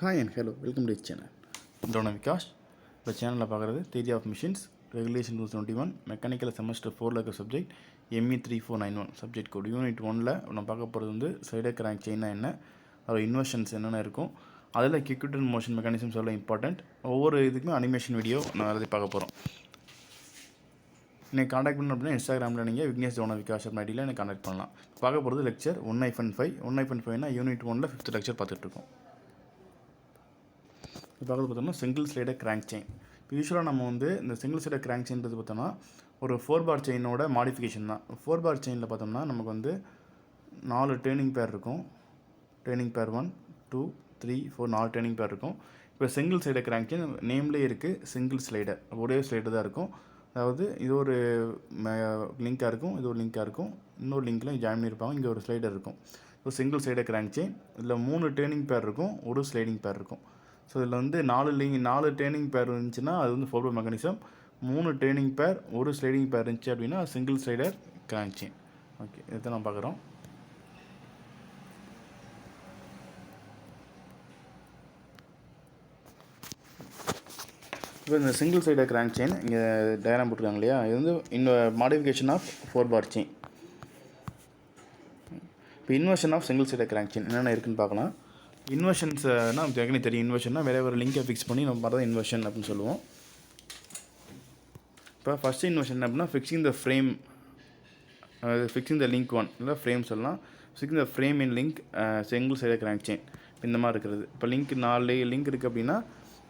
Hi and hello, welcome to this channel. Dhronavikaash. The channel பார்க்குறது theory of machines, regulation 2021, mechanical semester 4ல இருக்க subject ME3491 subject code unit 1ல நம்ம பார்க்க போகிறது வந்து slider crank chain என்ன, அதோட inversions என்னென்ன இருக்கும், அதில் quick motion mechanisms எவ்வளோ இம்பார்ட்டன்ட், ஒவ்வொரு இதுக்குமே அனிமேஷன் வீடியோ நான் அதை பார்க்க போகிறோம். நீங்கள் காண்டாக்ட் பண்ணணும் அப்படின்னா இன்ஸ்டாகிராமில் நீங்கள் விக்னேஷ் Dhronavikaash ஐடியில் எனக்கு காண்டாக்ட் பண்ணலாம். பார்க்க போகிறது லெக்சர் 1-5 யூனிட் 1ல் 5th லெக்சர் பார்த்துட்ருக்கோம். இப்போ பார்க்குறது பார்த்தோம்னா சிங்கிள் ஸ்லைடர் கிராங்க் செயின். இப்போ யூஸ்வலாக நம்ம வந்து இந்த சிங்கிள் ஸ்லைடர் கிராங்க் செயின்றது பார்த்தோம்னா ஒரு 4 பார் செயினோட மாடிஃபிகேஷன் தான். 4 பார் செயினில் பார்த்தோம்னா நமக்கு வந்து 4 டேர்னிங் பேர் இருக்கும். டேர்னிங் பேர் 1, 2, 3, 4 4 டேர்னிங் பேர் இருக்கும். இப்போ சிங்கிள் ஸ்லைடர் கிராங்க் செயின் நேம்லேயே இருக்குது சிங்கிள் ஸ்லைடர், ஒரே ஸ்லைடர் தான் இருக்கும். அதாவது இது ஒரு லிங்காக இருக்கும், இது ஒரு லிங்காக இருக்கும், இன்னொரு லிங்க்கில் ஜாயின் பண்ணியிருப்பாங்க, இங்கே ஒரு ஸ்லைடர் இருக்கும். இப்போ சிங்கிள் ஸ்லைடர் கிராங்க் செயின் இதில் 3 டேர்னிங் பேர் இருக்கும், ஒரு ஸ்லைடிங் பேர் இருக்கும். ஸோ இதில் வந்து 4 டேர்னிங் பேர் இருந்துச்சுன்னா அது வந்து 4 பார் மெக்கானிசம். 3 டேர்னிங் பேர் ஒரு ஸ்லைடிங் பேர் இருந்துச்சு அப்படின்னா single slider crank chain. Okay, இதை நம்ம பார்க்குறோம். இப்போ இந்த சிங்கிள் ஸ்லைடர் கிராங்க் செயின் இங்கே டயக்ராம் போட்டிருக்காங்க இல்லையா, இது வந்து மாடிஃபிகேஷன் ஆஃப் 4 பார் செயின். இப்போ inversion of single slider crank chain என்னென்ன இருக்குன்னு பார்க்கலாம். இன்வர்ஷன்ஸ்னால் நமக்கு ஏற்கனவே தெரியும். இன்வர்ஷன்னா வேறு ஒரு லிங்கை ஃபிக்ஸ் பண்ணி நம்ம பார்த்தா இன்வர்ஷன் அப்படின்னு சொல்லுவோம். இப்போ ஃபஸ்ட்டு இன்வர்ஷன் என்ன அப்படின்னா ஃபிக்ஸிங் த ஃப்ரேம், ஃபிக்ஸிங் த லிங்க் 1 இல்லை ஃப்ரேம் சொல்லலாம். ஃபிக்ஸிங் த ஃப்ரேம் இன் link single slider crank chain இந்த மாதிரி இருக்கிறது. இப்போ லிங்க் 4 லிங்க் இருக்குது அப்படின்னா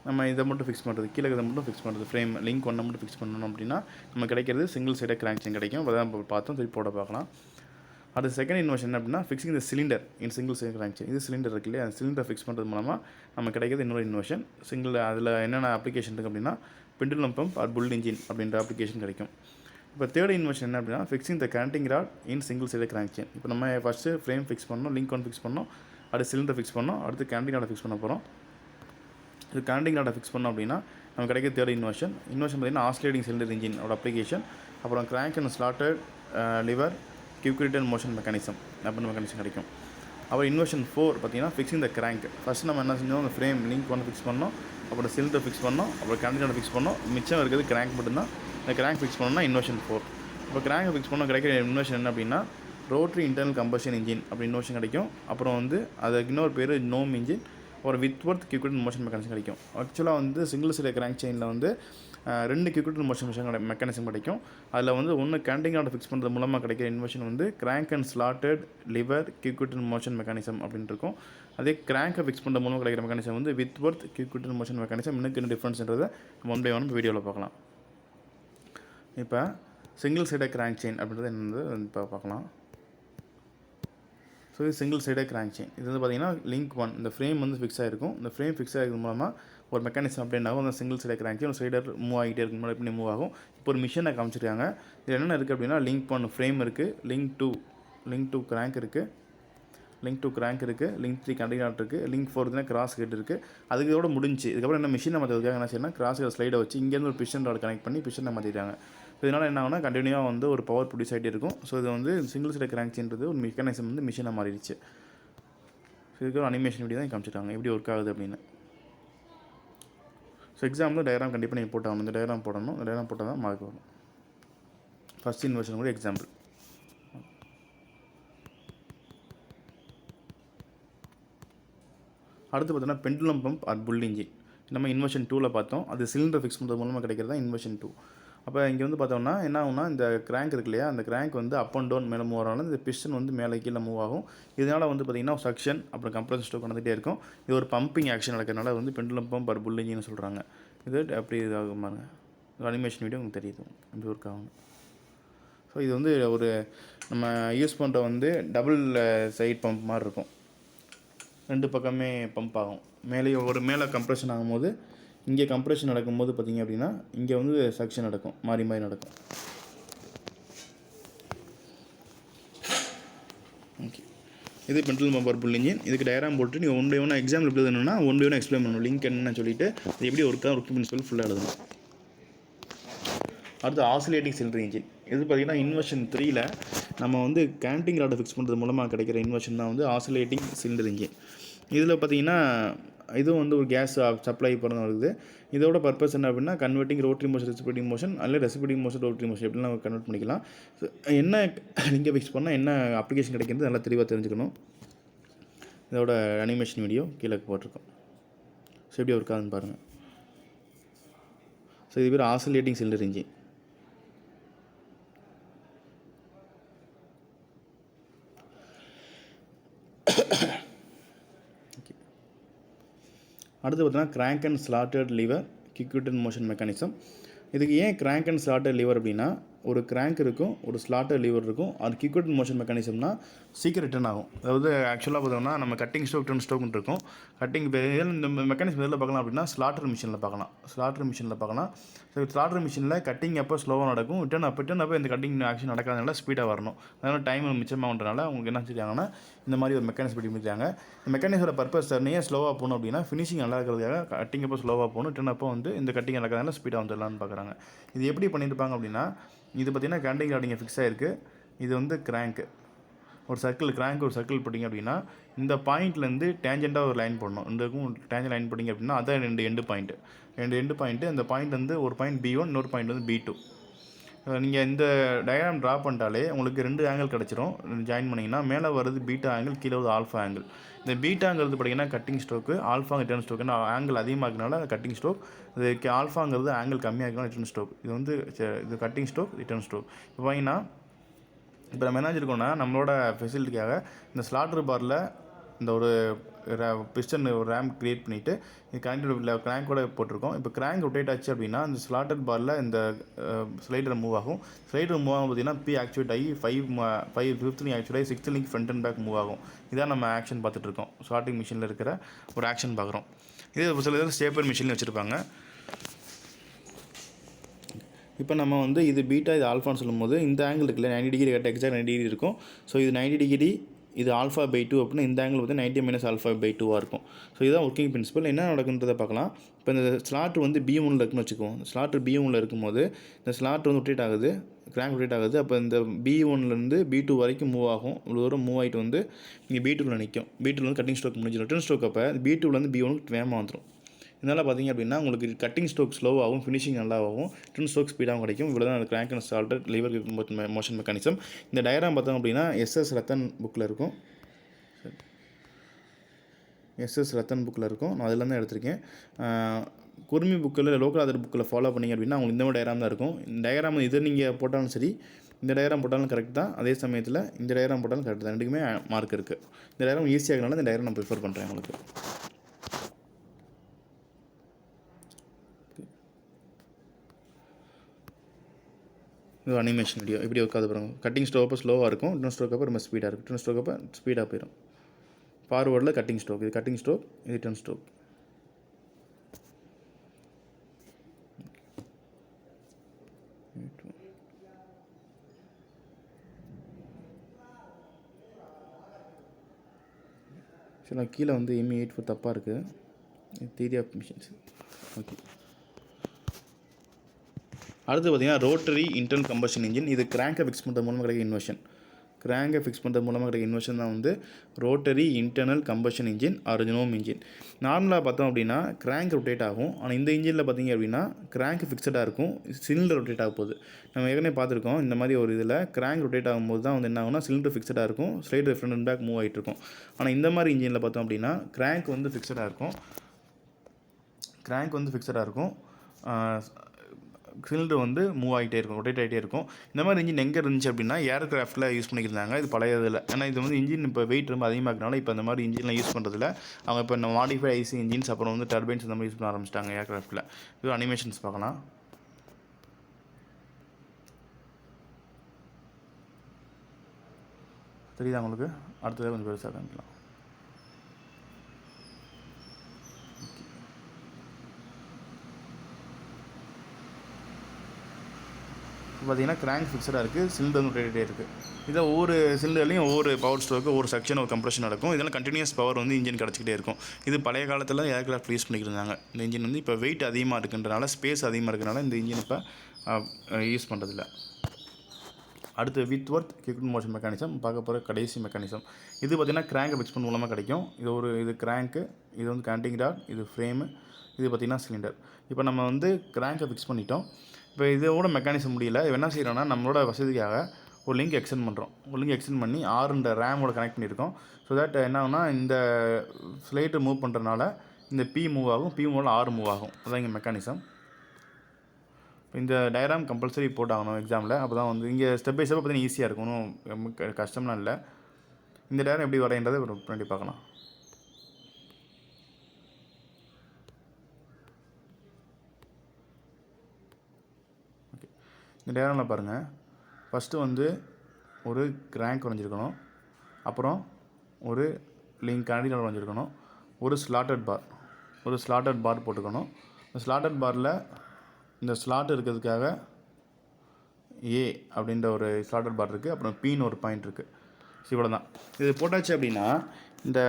நம்ம இதை மட்டும் ஃபிக்ஸ் பண்ணுறது, கீழே இதை மட்டும் ஃபிக்ஸ் பண்ணுறது, ஃப்ரேம் லிங்க் 1 மட்டும் ஃபிக்ஸ் பண்ணணும் அப்படின்னா நம்ம கிடைக்கிறது சிங்கிள் ஸ்லைடர் கிராங்க் செயின் கிடைக்கும். இப்போ தான் பார்த்தோம், திருப்பி போட பார்க்கலாம். அது செகண்ட் இன்வர்ஷன் என்ன அப்படின்னா ஃபிக்ஸிங் இந்த சிலிண்டர் இன் சிங்கிள் ஸ்லைடர் கிராங்க் செயின். இது சிலிண்டர் இருக்கு இல்லையா, அந்த சிலிண்டர் ஃபிக்ஸ் பண்ணுறது மூலமாக நம்ம கிடைக்கிறது இன்னொரு இன்வர்ஷன். சிங்கிள் அதில் என்னென்ன அப்ளிகேஷன் இருக்குது அப்படின்னா pendulum pump or bull engine அப்படின்ற அப்ளிகேஷன் கிடைக்கும். இப்போ தேர்ட் இன்வர்ஷன் என்ன அப்படின்னா fixing the connecting rod in single slider crank chain. இப்போ நம்ம ஃபஸ்ட்டு ஃப்ரேம் ஃபிக்ஸ் பண்ணோம், லிங்க் 1 ஃபிக்ஸ் பண்ணோம், அடுத்து சிலிண்டர் ஃபிக்ஸ் பண்ணோம், அடுத்து கேண்டிங் ராடை ஃபிக்ஸ் பண்ண போகிறோம். இது கேண்டிங் ராடை ஃபிக்ஸ் பண்ணோம் அப்படின்னா நம்ம கிடைக்கிற தேர்ட் இன்வர்ஷன் பார்த்திங்கன்னா ஆஸ்லேட்டிங் சிலிண்டர் இன்ஜின் ஓட அப்ளிகேஷன். அப்புறம் crank and slotted liver quick return motion mechanism அப்படின்னு மெக்கானிசம் கிடைக்கும். அப்புறம் இன்வர்ஷன் 4 பார்த்தீங்கன்னா ஃபிக்ஸிங் த கிராங்க். ஃபஸ்ட் நம்ம என்ன செஞ்சோம், அந்த ஃப்ரேம் லிங்க் 1 ஃபிக்ஸ் பண்ணோம், அப்புறம் சிலிண்டர் ஃபிக்ஸ் பண்ணோம், அப்புறம் கேண்டிடேட் ஃபிக்ஸ் பண்ணோம், மிச்சம் இருக்கிறது கிராங்க் மட்டும்தான். இந்த கிராங்க் ஃபிக்ஸ் பண்ணோம்னா இன்வர்ஷன் 4. இப்போ கிராங்க் ஃபிக்ஸ் பண்ணோம் கிடைக்கிற இன்வர்ஷன் என்ன அப்படின்னா ரோட்டரி இன்டர்னல் கம்பஷன் இன்ஜின் அப்படி இன்வர்ஷன் கிடைக்கும். அப்புறம் வந்து அதுக்கு இன்னொரு பேர் நோம் இன்ஜின், ஒரு வித்வர்த் quick return motion mechanism கிடைக்கும். ஆக்சுவலாக வந்து சிங்கிள் ஸ்லைடர் கிராங்க் செயினில் வந்து 2 quick return motion மெக்கானிசம் கிடைக்கும். அதில் வந்து ஒன்று கேண்டிங் ராட் ஃபிக்ஸ் பண்ணுறது மூலமாக கிடைக்கிற இன்வர்ஷன் வந்து crank and slotted liver quick return motion mechanism அப்படின்னு இருக்கும். அதே கிராங்கை ஃபிக்ஸ் பண்ணுறது மூலமாக கிடைக்கிற மெக்கானிசம் வந்து வித்வர்த் quick return motion mechanism. இன்னும் என்ன டிஃப்ரென்ஸ்ன்றதை 1 by 1 வீடியோவில் பார்க்கலாம். இப்போ சிங்கிள் ஸ்லைடர் கிராங்க் செயின் அப்படின்றது என்னது இப்போ பார்க்கலாம். ஸோ இது சிங்கிள் ஸ்லைடர் கிராங்க் செயின். இது வந்து பார்த்திங்கன்னா லிங்க் 1 இந்த ஃப்ரேம் வந்து ஃபிக்ஸ் ஆகிருக்கும். இந்த ஃப்ரேம் ஃபிக்ஸ் ஆகிறது மூலமாக ஒரு மெக்கானிசம் அப்படின் ஆகும். அந்த சிங்கிள் ஸ்லைடர் கிராங்க் செயின் ஒரு ஸ்லைடர் மூவ் ஆகிட்டே இருக்கும், முன்னாடி இப்படி மூவ் ஆகும். இப்போ ஒரு மிஷினை காமிச்சிருக்காங்க. இது என்னென்ன இருக்குது அப்படின்னா லிங்க் 1 ஃப்ரேம் இருக்குது, லிங்க் 2 கிராங்க் இருக்குது, லிங்க் 2 கிராங்க் இருக்குது, லிங்க் 3 கண்டிங் ராட் இருக்குது, லிங்க் 4 கிராஸ் ஹெட் இருக்குது. அதுக்கோட முடிஞ்சு. இதுக்கப்புறம் என்ன மிஷினை மாற்றதுக்காக என்ன செய்யணும், கிராஸ் ஹெட் ஸ்லைடை வச்சு இங்கேருந்து ஒரு பிஸ்டன் ராட் கனெக்ட் பண்ணி பிஸ்டனை மாற்றிட்டாங்க. இதனால் என்ன ஆகுனா கண்டினியூவாக வந்து ஒரு பவர் ப்ரொடியூஸ் ஆகிட்டே இருக்கும். ஸோ இது வந்து சிங்கிள் ஸ்லைடர் கிராங்க் செயின்றது ஒரு மெக்கானிசம் வந்து மிஷினை மாறிடுச்சு. ஸோ இதுக்கு ஒரு அனிமேஷன் வீடியோ தான் காமிச்சிட்டாங்க எப்படி ஒர்க் ஆகுது அப்படின்னு. ஸோ எக்ஸாம்பிள் டயக்ராம் கண்டிப்பாக நீங்கள் போட்டாகணும். இந்த டயக்ராம் போடணும், இந்த டயக்ராம் போட்டால் தான் மார்க் வரும். ஃபஸ்ட் இன்வர்ஷன் கூட எக்ஸாம்பிள். அடுத்து பார்த்தோன்னா pendulum pump or bull engine நம்ம இன்வர்ஷன் 2ல் பார்த்தோம். அது சிலிண்டர் ஃபிக்ஸ் பண்ணுறது மூலமாக கிடைக்கிறது தான் இன்வர்ஷன் 2. அப்போ இங்கே வந்து பார்த்தோம்னா என்ன ஆகும்னா இந்த கிராங்க் இருக்கு இல்லையா, அந்த கிராங்க் வந்து அப் அண்ட் டவுன் மேலே மூவ் ஆகணும், இந்த பிஸ்டன் வந்து மேலே கீழே மூவ் ஆகும். இதனால் வந்து பார்த்திங்கன்னா சக்ஷன் அப்புறம் கம்ப்ரஷன் ஸ்ட்ரோக் வந்துகிட்டே இருக்கும். இது ஒரு பம்பிங் ஆக்ஷன் நடக்கிறதுனால வந்து pendulum pump or pull engine சொல்கிறாங்க. இது அப்படி இதாகும் பாருங்க. அனிமேஷன் வீடியோ உங்களுக்கு தெரியுது எப்படி ஒர்க் ஆகும். ஸோ இது வந்து ஒரு நம்ம யூஸ் பண்ணுற வந்து டபுள் சைட் பம்ப் மாதிரி இருக்கும். 2 பக்கமே பம்ப் ஆகும். மேலே கம்ப்ரெஷன் ஆகும்போது இங்கே கம்ப்ரெஷன் நடக்கும்போது பார்த்திங்க அப்படின்னா இங்கே வந்து சக்ஷன் நடக்கும், மாறி நடக்கும். ஓகே, இது pendulum pump or bull engine. இதுக்கு டயக்ராம் போட்டு நீங்கள் 1 by 1 எக்ஸாம்பிள் எப்படி எழுதணும்னா 1 by 1 எக்ஸ்பிளைன் பண்ணணும். லிங்க் என்னன்னு சொல்லிட்டு இது எப்படி ஒர்க் பண்ணி சொல்லி ஃபுல்லாக எழுதணும். அடுத்து ஆசிலேட்டிங் சிலிண்டர் இன்ஜின். இது பார்த்திங்கன்னா இன்வர்ஷன் 3ல் நம்ம வந்து கேண்டிங் ராடை ஃபிக்ஸ் பண்ணுறது மூலமாக கிடைக்கிற இன்வர்ஷன் தான் வந்து ஆசிலேட்டிங் சிலிண்டர் இன்ஜின். இதில் பார்த்திங்கன்னா இதுவும் வந்து ஒரு கேஸ் சப்ளை பண்ண வருது. இதோட பர்பஸ் என்ன அப்படின்னா கன்வெர்ட்டிங் ரோட்டரி மோஷன் ரெசிபிரேட்டிங் மோஷன் அல்ல ரெசிபிரேட்டிங் மோஷன் ரோட்டரி மோஷன் எப்படிலாம் கன்வெர்ட் பண்ணிக்கலாம். என்ன லிங்கை ஃபிக்ஸ் பண்ணால் என்ன அப்ளிகேஷன் கிடைக்கிறது நல்லா தெளிவாக தெரிஞ்சுக்கணும். இதோட அனிமேஷன் வீடியோ கீழே போட்டிருக்கோம். ஸோ எப்படி ஒர்க் ஆகுதுன்னு பாருங்கள். ஸோ இது பேர் ஆசிலேட்டிங் சிலிண்டர் இன்ஜின். அடுத்து பார்த்தீங்கன்னா கிராங்க் அண்ட் ஸ்லாட்டட் லிவர் கிக்விட்டட் மோஷன் மெக்கானிசம். இதுக்கு ஏன் கிராங்க் அண்ட் ஸ்லாட்டட் லிவர் அப்படின்னா ஒரு கிராங்க் இருக்கும், ஒரு ஸ்லாட்டர் லிவர் இருக்கும். அது கிக்விட்டட் மோஷன் மெக்கானிசம்னா சீக்கிரம் ரிட்டர்ன் ஆகும். அதாவது ஆக்சுவலாக பார்த்தோம்னா நம்ம கட்டிங் ஸ்ட்ரோக் ரிட்டர்ன் ஸ்ட்ரோக்னு இருக்கும். கட்டிங் இந்த மெக்கானிசம் எதில் பார்க்கலாம் அப்படின்னா ஸ்லாட்டர் மிஷினில் பார்க்கலாம். ஸோ ஸ்லாட்டர் மிஷினில் கட்டிங் அப்போ ஸ்லோவாக நடக்கும், ரிட்டர்ன் அப்போ இந்த கட்டிங் ஆக்ஷன் நடக்காதனால ஸ்பீடாக வரணும். அதனால் டைம் மிச்சமாகன்றனால உங்களுக்கு என்ன செஞ்சாங்கன்னா இந்த மாதிரி ஒரு மெக்கானிசம் பண்ணியிருக்காங்க. இந்த மெக்கானிசோட பர்பஸ் ஏன் ஸ்லோவாக போகணும் அப்படின்னா ஃபினிஷிங் நல்லா இருக்கிறதுக்காக கட்டிங் அப்போ ஸ்லோவாக போகணும், ரிட்டர்ன் அப்போ வந்து இந்த கட்டிங் நடக்காதனால ஸ்பீடாக வந்துடலான்னு பார்க்குறாங்க. இது எப்படி பண்ணியிருப்பாங்க அப்படின்னா இது பார்த்திங்கன்னா கண்டிங் ராடிங்க ஃபிக்ஸ் ஆகிருக்கு. இது வந்து கிராங்க்கு ஒரு சர்க்கிள் போட்டிங்க அப்படின்னா இந்த பாயிண்ட்லேருந்து டேஞ்செண்ட்டாக ஒரு லைன் போடணும். ரெண்டுக்கும் டேஞ்செண்ட் லைன் போட்டிங்க அப்படின்னா அதான் ரெண்டு எண்டு பாயிண்ட்டு. அந்த பாயிண்ட் வந்து ஒரு பாயிண்ட் B1, இன்னொரு பாயிண்ட் வந்து B2. நீங்கள் இந்த டயக்ராம் ட்ரா பண்ணிட்டாலே உங்களுக்கு 2 ஆங்கிள் கிடச்சிரும். ஜாயின் பண்ணிங்கன்னா மேலே வருது பீட்டா ஆங்கிள், கீழே வருது ஆல்ஃபா ஆங்கிள். இந்த பீட்டாங்கிறது பார்த்தீங்கன்னா cutting stroke, alpha return stroke. Angle அதிகமாக இருக்கனால கட்டிங் ஸ்ட்ரோக், இது ஆல்ஃபாங்கிறது ஆங்கிள் கம்மியாக இருக்கனால ரிட்டர்ன் ஸ்ட்ரோக். இது வந்து இது கட்டிங் ஸ்ட்ரோக், ரிட்டர்ன் ஸ்ட்ரோக். இப்போ பார்த்தீங்கன்னா இப்போ நம்ம என்ன செஞ்சுருக்கோம்னா நம்மளோட ஃபெசிலிட்டிக்காக இந்த ஸ்லாட்டர் பாரில் இந்த ஒரு பிஸ்டன் ஒரு ரேம் க்ரியேட் பண்ணிவிட்டு இது கனெக்டட் கிராங்கோட போட்டிருக்கோம். இப்போ கிராங்க் ரொட்டேட் ஆச்சு அப்படின்னா இந்த ஸ்லாட்டர் பாரில் இந்த ஸ்லைடர் மூவ் ஆகும். பார்த்தீங்கன்னா P ஆக்டிவேட் ஆகி 5th லிங்க் ஆக்டிவேட் ஆகி 6th link front and back move ஆகும். இதான் நம்ம ஆக்ஷன் பார்த்துட்ருக்கோம். ஸ்லாட்டிங் மிஷினில் இருக்கிற ஒரு ஆக்ஷன் பார்க்குறோம். இது சில இதில் ஸ்டேப்பர் மிஷினில் வச்சுருப்பாங்க. இப்போ நம்ம வந்து இது பீட்டா இது ஆல்ஃபான்னு சொல்லும்போது இந்த ஆங்கிள் இருக்குல்ல 90 டிகிரி எக்ஸாக்ட் 90 டிகிரி இருக்கும். ஸோ இது 90 டிகிரி, இது ஆல்ஃபா பை 2 அப்படின்னா இந்த ஆங்கிள் வந்து 90 மைனஸ் ஆல்ஃபா பை 2 இருக்கும். ஸோ இதுதான் ஒர்க்கிங் பிரின்சிபல். என்ன நடக்குன்றதை பார்க்கலாம். இப்போ இந்த ஸ்லாட்டர் வந்து B1 இருக்குன்னு வச்சுக்குவோம். ஸ்லாட்டர் B1 இருக்கும்போது இந்த ஸ்லாட்டர் வந்து ரொட்டேட் ஆகுது, கிராங்க் ரொட்டேட் ஆகுது. அப்போ இந்த B1லேருந்து B2 வரைக்கும் மூவ் ஆகும். இவ்வளோ தூரம் மூவ் ஆகிட்டு வந்து இங்கே B2வில் நிற்கும். B2வில் வந்து கட்டிங் ஸ்ட்ரோக் முடிஞ்சிடும். ரிட்டர்ன் ஸ்ட்ரோக் அப்போ B2லேருந்து B1க்கு வேகமாக வந்துடும். இதனால் பார்த்திங்க அப்படின்னா உங்களுக்கு கட்டிங் ஸ்ட்ரோக் ஸ்லோவாகவும் ஃபினிஷிங் நல்லாவும் ரிட்டர்ன் ஸ்ட்ரோக் ஸ்பீடாகவும் கிடைக்கும். இவ்வளோ தான் crank and slotted liver motion mechanism. இந்த டயக்ராம் பார்த்தோம் அப்படின்னா SS ரத்தன் புக்கில் இருக்கும். நான் அதில் தான் எடுத்திருக்கேன். குருமி புக்கில் லோக்கல் ஆதர் புக்கில் ஃபாலோ பண்ணிங்க அப்படின்னா உங்களுக்கு இந்த மாதிரி டயக்ராம் தான் இருக்கும். இந்த டயக்ராம் இதை நீங்கள் போட்டாலும் சரி, இந்த டயக்ராம் போட்டாலும் கரெக்ட் தான். அதே சமயத்தில் இந்த டயக்ராம் போட்டாலும் கரெக்ட் தான். ரெண்டுக்குமே மார்க் இருக்குது. இந்த டயக்ராம் ஈஸியாகனால இந்த டயக்ராம் நான் ப்ரிஃபர் பண்ணுறேன் உங்களுக்கு. இது அனிமேஷன் வீடியோ எப்படி உட்காந்து பாருங்க. கட்டிங் ஸ்ட்ரோக் அப்போ ஸ்லோவாக இருக்கும், ரிட்டர்ன் ஸ்ட்ரோக் அப்போ ரொம்ப ஸ்பீடாக இருக்கும். ரிட்டர்ன் ஸ்ட்ரோக் அப்போ ஸ்பீடாக போயிடும். ஃபார்வர்டில் கட்டிங் ஸ்ட்ரோக், இது கட்டிங் ஸ்ட்ரோக், இது ரிட்டர்ன் ஸ்ட்ரோக். சரி, கீழே வந்து ME84 தப்பாக இருக்குது. Theory of machines. ஓகே, அடுத்து பார்த்திங்கன்னா ரோட்டரி இன்டர்னல் கம்பஷன் இன்ஜின். இது கிராங்கை ஃபிக்ஸ் பண்ணுறது மூலமாக கிடைக்க இன்வெர்ஷன் தான் வந்து rotary internal combustion engine or gnome engine. நார்மலாக பார்த்தோம் அப்படின்னா கிராங்க் ரொட்டேட் ஆகும். ஆனால் இந்த இன்ஜினில் பார்த்திங்க அப்படின்னா கிராங்க் ஃபிக்ஸடாக இருக்கும், சிலிண்டர் ரொட்டேட் ஆக போகுது. நம்ம ஏற்கனவே பார்த்துருக்கோம் இந்த மாதிரி ஒரு இதில் கிராங்க் ரொட்டேட் ஆகும்போது தான் வந்து என்ன ஆகும்னா சிலிண்டர் ஃபிக்ஸடாக இருக்கும், slider front and back move ஆகிட்டு இருக்கும். ஆனால் இந்த மாதிரி இன்ஜினில் பார்த்தோம் அப்படின்னா கிராங்க் வந்து ஃபிக்ஸடாக இருக்கும், சிலிண்டர் வந்து மூவ் ஆகிட்டே இருக்கும், ரொட்டேட் ஆகிட்டே இருக்கும். இந்த மாதிரி இன்ஜின் எங்கே இருந்துச்சு அப்படின்னா ஏர்கிராஃப்ட்டில் யூஸ் பண்ணியிருந்தாங்க. இது பழைய இதில். ஏன்னா இது வந்து இன்ஜின் இப்போ வெயிட் ரொம்ப அதிகமாக இருக்கனால இப்போ இந்த மாதிரி இன்ஜின்லாம் யூஸ் பண்ணுறதில்ல. அவங்க இப்போ மாடிஃபை ஐசி இன்ஜின்ஸ் அப்புறம் வந்து டர்பைன்ஸ் இந்த மாதிரி யூஸ் பண்ண ஆரம்பிச்சிட்டாங்க ஏர்கிராஃப்ட்டில். இது அனிமேஷன்ஸ் பார்க்கலாம். தெரியுதா உங்களுக்கு? அடுத்ததாக கொஞ்சம் பெருசாக காமிக்கலாம். பார்த்தீங்கன்னா கிராங்க் ஃபிக்ஸடாக இருக்குது, சிலிண்டர் ரொட்டேட்டே இருக்குது. இதை ஒவ்வொரு சிலிண்டர்லையும் ஒவ்வொரு பவர் ஸ்ட்ரோக்கு, ஒவ்வொரு செக்ஷன், ஒரு கம்ப்ரெஷன் நடக்கும். இதெல்லாம் கண்டினியூஸ் பவர் வந்து இன்ஜின் கிடச்சிக்கிட்டே இருக்கும். இது பழைய காலத்தில் ஏர்கிராஃப்ட் யூஸ் பண்ணிக்கிட்டு இந்த இன்ஜின் வந்து இப்போ வெயிட் அதிகமாக இருக்குன்றனால, ஸ்பேஸ் அதிகமாக இருக்கிறனால இந்த இன்ஜின் இப்போ யூஸ் பண்ணுறதில்ல. அடுத்து with worth kick motion mechanism பார்க்க போகிற கடைசி மெக்கானிசம். இது பார்த்திங்கன்னா கிராங்கை ஃபிக்ஸ் பண்ண மூலமாக கிடைக்கும். இது கிராங்க்கு, இது வந்து கண்டிங் ராட், இது ஃப்ரேமு, இது பார்த்திங்கன்னா சிலிண்டர். இப்போ நம்ம வந்து கிராங்கை ஃபிக்ஸ் பண்ணிட்டோம். இப்போ இதோட மெக்கானிசம் முடியல. இது என்ன செய்கிறோன்னா நம்மளோட வசதிக்காக ஒரு லிங்க் எக்ஸ்டெண்ட் பண்ணுறோம். ஒரு லிங்க் எக்ஸ்டெண்ட் பண்ணி ஆறுன்ற ரேமோட கனெக்ட் பண்ணியிருக்கோம். ஸோ தட் என்ன ஆகுனா இந்த ஸ்லைட்டை மூவ் பண்ணுறதுனால இந்த பி மூவ் ஆகும், பி மூவில் ஆறு மூவ் ஆகும். அதான் இங்கே மெக்கானிசம். இந்த டயக்ராம் கம்பல்சரி போட்டாகணும் எக்ஸாமில். அப்போ தான் வந்து இங்கே ஸ்டெப் பை ஸ்டெப் பார்த்தீங்கன்னா ஈஸியாக இருக்கும், ஒன்றும் கஷ்டம்லாம் இல்லை. இந்த டயக்ராம் எப்படி வரைன்றதை பண்ணி பார்க்கலாம். ஓகே, இந்த டயக்ராமில் பாருங்கள். ஃபஸ்ட்டு வந்து ஒரு கிராங்க் வரைஞ்சிருக்கணும், அப்புறம் ஒரு லிங்க் கண்டினியூ வரைஞ்சிருக்கணும், ஒரு ஸ்லாட்டட் பார் போட்டுக்கணும். இந்த ஸ்லாட்டட் பாரில் இந்த ஸ்லாட் இருக்கிறதுக்காக ஏ அப்படின்ற ஒரு ஸ்லாட்டட் பார் இருக்குது, அப்புறம் பின்னு ஒரு பாயிண்ட் இருக்குது. இவ்வளோ தான். இது போட்டாச்சு அப்படின்னா இந்த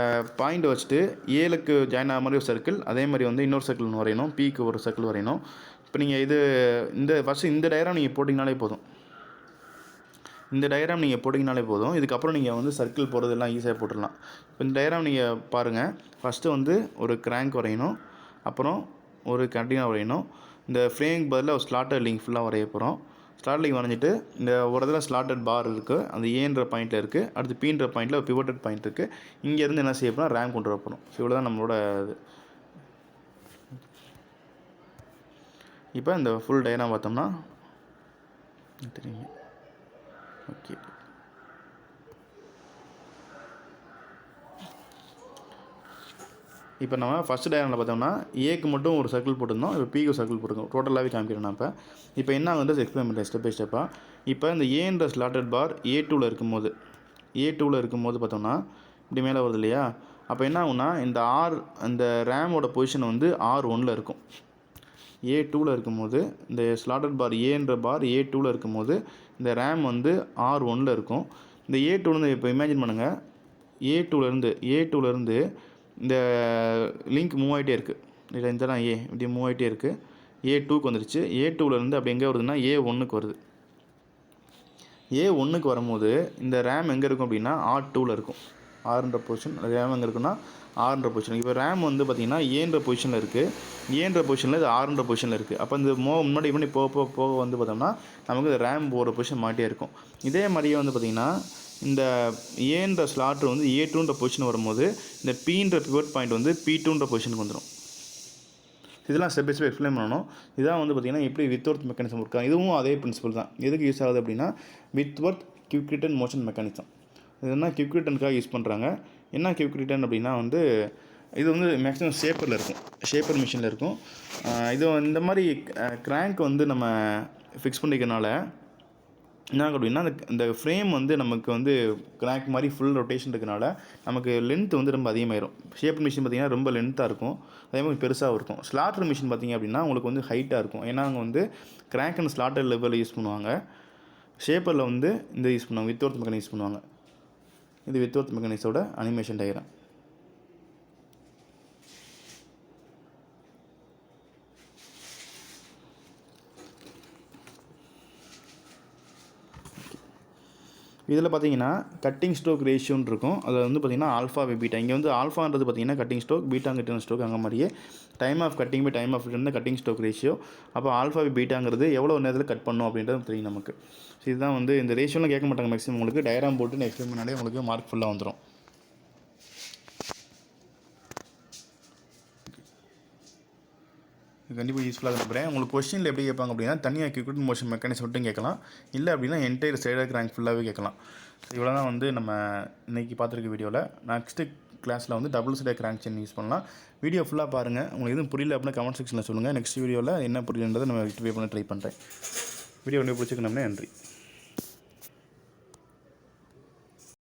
பாயிண்ட் வச்சுட்டு ஏலுக்கு ஜாயின் ஆகிற மாதிரி ஒரு சர்க்கிள், அதே மாதிரி வந்து இன்னொரு சர்க்கிள் ஒன்று வரையணும், பிக்கு ஒரு சர்க்கிள் வரையணும். இப்போ நீங்கள் ஃபஸ்ட்டு இந்த டயக்ராம் நீங்கள் போட்டிங்கனாலே போதும். இதுக்கப்புறம் நீங்கள் வந்து சர்க்கிள் போடுறதெல்லாம் ஈஸியாக போட்டுடலாம். இப்போ இந்த டயக்ராம் நீங்கள் பாருங்கள். ஃபஸ்ட்டு வந்து ஒரு கிராங்க் வரையணும், அப்புறம் ஒரு கண்டினியூ வரையணும். இந்த ஃப்ரேமுக்கு பதிலாக ஒரு ஸ்லாட்டட் லிங்க் ஃபுல்லாக வரைய போகிறோம். ஸ்லாட் லிங்க் வரைஞ்சிட்டு இந்த ஒரு இடத்துல ஸ்லாட்டட் பார் இருக்குது, அந்த ஏன்ற பாயிண்ட்டில் இருக்குது. அடுத்து பீன்ற பாயிண்ட்டில் ஒரு பிவோட்டட் பாயிண்ட் இருக்குது. இங்கேருந்து என்ன செய்ய போனால் ரேங்க் கொண்டு வர போகிறோம். ஸோ இவ்வளோ தான் நம்மளோட இது. இப்போ இந்த ஃபுல் டயக்ராம் பார்த்தோம்னா தெரியுங்க. ஓகே, இப்போ நம்ம ஃபஸ்ட் டயக்ராமில் பார்த்தோம்னா ஏக்கு மட்டும் ஒரு சர்க்கிள் போட்டிருந்தோம், இப்போ பிக்கு சர்க்கிள் போட்டுருக்கோம். டோட்டலாகவே காமிக்கிறேன் நான். இப்போ என்ன வந்து எக்ஸ்பிளைன் பண்ணுறேன் ஸ்டெப் பை ஸ்டெப்பாக. இப்போ இந்த ஏன்ற ஸ்லாட்டட் பார் ஏ2ல் இருக்கும்போது பார்த்தோம்னா இப்படி மேலே வருது இல்லையா? அப்போ என்ன ஆகுனா இந்த ரேமோட பொசிஷன் வந்து R1ல் இருக்கும். ஏ2ல் இருக்கும்போது இந்த ஸ்லாட்டட் பார் ஏ2ல் இருக்கும்போது இந்த ரேம் வந்து R1ல் இருக்கும். இந்த ஏ2லேருந்து இப்போ இமேஜின் பண்ணுங்கள், ஏ2லேருந்து இந்த லிங்க் மூவ் ஆகிட்டே இருக்குது இல்லை, இந்த தான் ஏ இப்படி மூவ் ஆகிட்டே இருக்குது. ஏ2க்கு வந்துருச்சு. ஏ2லேருந்து அப்படி எங்கே வருதுன்னா ஏ1க்கு வருது. ஏ1க்கு வரும்போது இந்த ரேம் எங்கே இருக்கும் அப்படின்னா R2ல் இருக்கும். ஆறுன்ற பொசிஷன் ரேம் எங்கே இருக்குன்னா ஆறுன்ற பொசிஷன். இப்போ ரேம் வந்து பார்த்திங்கன்னா ஏன்ற பொசிஷனில் இருக்குது, ஏன்ற பொசிஷனில் இது ஆறுன்ற பொசிஷனில் இருக்குது. அப்போ இந்த முன்னாடி பண்ணி போக வந்து பார்த்தோம்னா நமக்கு இந்த ரேம் போகிற பொசிஷன் மாட்டியே இருக்கும். இதே மாதிரியே வந்து பார்த்திங்கன்னா இந்த ஏன்ற ஸ்லாட்டு வந்து ஏ2ன்ற பொசிஷன் வரும்போது இந்த பீன்ற பிவட் பாயிண்ட் வந்து பி2ன்ற பொசிஷனுக்கு வந்துடும். இதெல்லாம் ஸ்டெப் பை ஸ்டெப் எக்ஸ்பிளைன் பண்ணணும். இதான் வந்து பார்த்திங்கன்னா எப்படி வித் ஒர்த் மெக்கானிசம் இருக்கா, இதுவும் அதே பிரின்சிபல் தான். எதுக்கு யூஸ் ஆகுது அப்படின்னா with worth quick return motion mechanism. இது என்ன குவிக் ரிட்டர்னுக்காக யூஸ் பண்ணுறாங்க. என்ன குவிக் ரிட்டர்ன் அப்படின்னா வந்து இது வந்து மேக்ஸிமம் ஷேப்பர் மிஷினில் இருக்கும். இது இந்த மாதிரி கிராங்க் வந்து நம்ம ஃபிக்ஸ் பண்ணிக்கிறனால என்ன ஆகும் அப்படின்னா இந்த ஃப்ரேம் வந்து நமக்கு வந்து கிராங்க் மாதிரி ஃபுல் ரொட்டேஷன் இருக்கனால நமக்கு லென்த் வந்து ரொம்ப அதிகமாகிடும். ஷேப்பர் மிஷின் பார்த்திங்கன்னா ரொம்ப லென்த்தாக இருக்கும், அதே மாதிரி பெருசாகவும் இருக்கும். ஸ்லாட்டர் மிஷின் பார்த்திங்க அப்படின்னா உங்களுக்கு வந்து ஹைட்டாக இருக்கும். ஏன்னா அங்கே வந்து கிராங்க் அண்ட் ஸ்லாட்டர் லெவலில் யூஸ் பண்ணுவாங்க. ஷேப்பரில் வந்து இந்த யூஸ் பண்ணுவாங்க, வித் ஒர்த் மெக்கானிசம் யூஸ் பண்ணுவாங்க. இது வித் ஒர்த் மெக்கானிக்ஸோட அனிமேஷன் டயக்ராம். இதில் பார்த்தீங்கன்னா கட்டிங் ஸ்ட்ரோக் ரேஷியோன்னு இருக்கும். அது வந்து பார்த்திங்கன்னா ஆல்ஃபா பை பீட்டா. இங்கே வந்து ஆல்ஃபான்றது பார்த்திங்கன்னா கட்டிங் ஸ்ட்ரோக், பீட்டாங்க ரிட்டர்ன் ஸ்ட்ரோக். அங்கே மாதிரியே time of cutting by time of return cutting stroke ratio. அப்போ ஆல்ஃபா பை பீட்டாங்கிறது எவ்வளோ நேரத்தில் கட் பண்ணும் அப்படின்றது தெரியும் நமக்கு. ஸோ இதுதான் வந்து இந்த ரேஷியோலாம் கேட்க மாட்டாங்க மேக்ஸிமம். உங்களுக்கு டயக்ராம் போட்டு எக்ஸ்பிளைன் பண்ணாலே உங்களுக்கு மார்க் ஃபுல்லாக வந்துடும். கண்டிப்பாக யூஸ்ஃபுல்லாக நம்புறேன். உங்களுக்கு கொஸ்டினில் எப்படி கேட்பாங்க அப்படின்னா தனியாக குவிக் மோஷன் மெக்கானிசம் மட்டும் கேட்கலாம், இல்லை அப்படின்னா என்டையர் சைடாக கிராங்க் ஃபுல்லாகவே கேட்கலாம். ஸோ இவ்வளோ தான் வந்து நம்ம இன்றைக்கி பார்த்துருக்க வீடியோவில். நெக்ஸ்ட்டு கிளாஸில் வந்து டபுள் சைடாக கிராங்க் செயின் யூஸ் பண்ணலாம். வீடியோ ஃபுல்லாக பாருங்கள். உங்களுக்கு எதுவும் புரியல அப்படின்னா கமெண்ட் செக்ஷனில் சொல்லுங்கள். நெக்ஸ்ட் வீடியோவில் என்ன புரியலன்றதை நம்ம ரெக்டிஃபை பண்ண ட்ரை பண்ணுறேன். வீடியோ பிடிச்சிக்கணும்னா நன்றி.